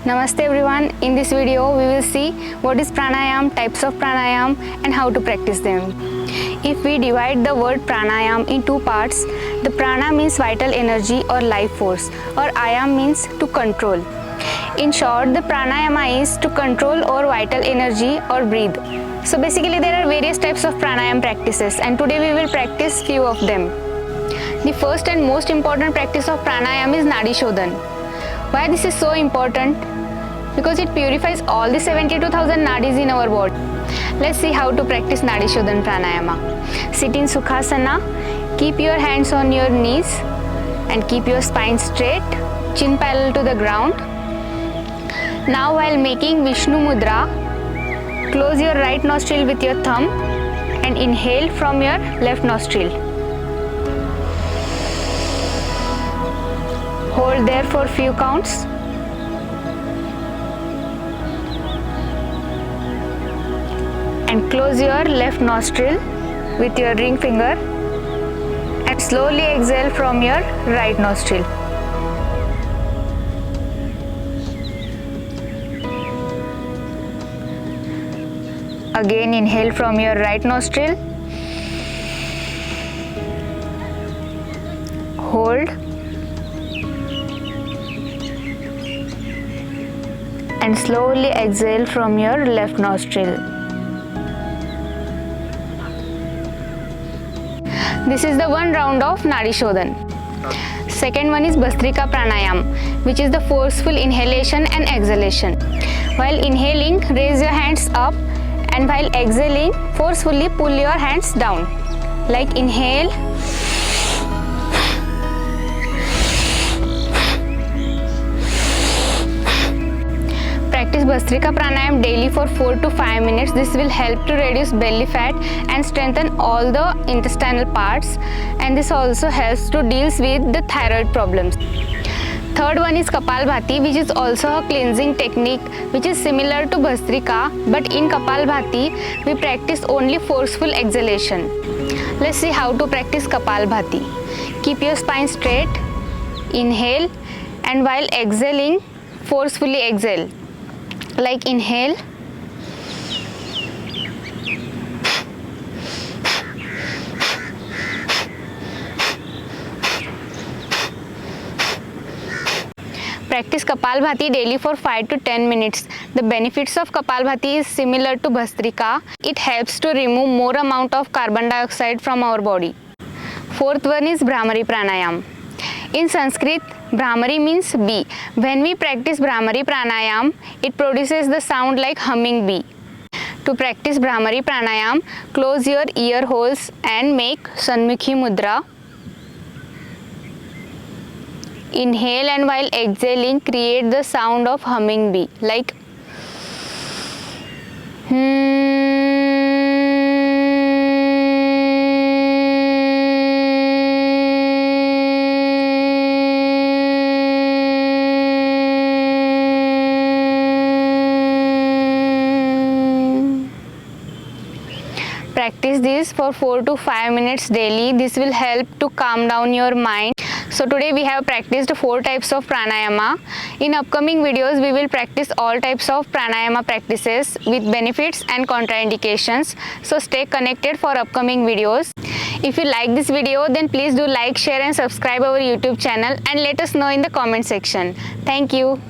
Namaste everyone. In this video we will see what is pranayam, types of pranayam and how to practice them. If we divide the word pranayam in two parts, the prana means vital energy or life force, or ayam means to control. In short, the pranayama is to control our vital energy or breathe. So basically there are various types of pranayam practices and today we will practice few of them. The first and most important practice of pranayam is nadi shodhan. Why this is so important? Because it purifies all the 72,000 nadis in our body. Let's see how to practice nadi shodhan pranayama. Sit in sukhasana, keep your hands on your knees and keep your spine straight, chin parallel to the ground. Now while making Vishnu mudra, close your right nostril with your thumb and inhale from your left nostril. Hold there for few counts. And close your left nostril with your ring finger and slowly exhale from your right nostril. Again inhale from your right nostril. Hold. And slowly exhale from your left nostril. This is the one round of nadi shodhan. Second one is bhastrika pranayam, which is the forceful inhalation and exhalation. While inhaling, raise your hands up, and while exhaling, forcefully pull your hands down. Like inhale, practice bhastrika pranayam daily for 4 to 5 minutes. This will help to reduce belly fat and strengthen all the intestinal parts, and this also helps to deal with the thyroid problems. Third one is Kapalbhati, which is also a cleansing technique which is similar to bhastrika, but in Kapalbhati we practice only forceful exhalation. Let's see how to practice Kapalbhati. Keep your spine straight, inhale, and while exhaling, forcefully exhale. Like inhale, practice Kapalbhati daily for 5 to 10 minutes. The benefits of Kapalbhati is similar to bhastrika. It helps to remove more amount of carbon dioxide from our body. Fourth one is Bhramari pranayam. In Sanskrit, Bhramari means bee. When we practice Bhramari pranayam, it produces the sound like humming bee. To practice Bhramari pranayam, close your ear holes and make Sanmukhi mudra. Inhale and while exhaling, create the sound of humming bee, like Practice this for 4 to 5 minutes daily. This will help to calm down your mind. So today we have practiced 4 types of pranayama. In upcoming videos we will practice all types of pranayama practices with benefits and contraindications. So stay connected for upcoming videos. If you like this video, then please do like, share and subscribe our YouTube channel and let us know in the comment section. Thank you.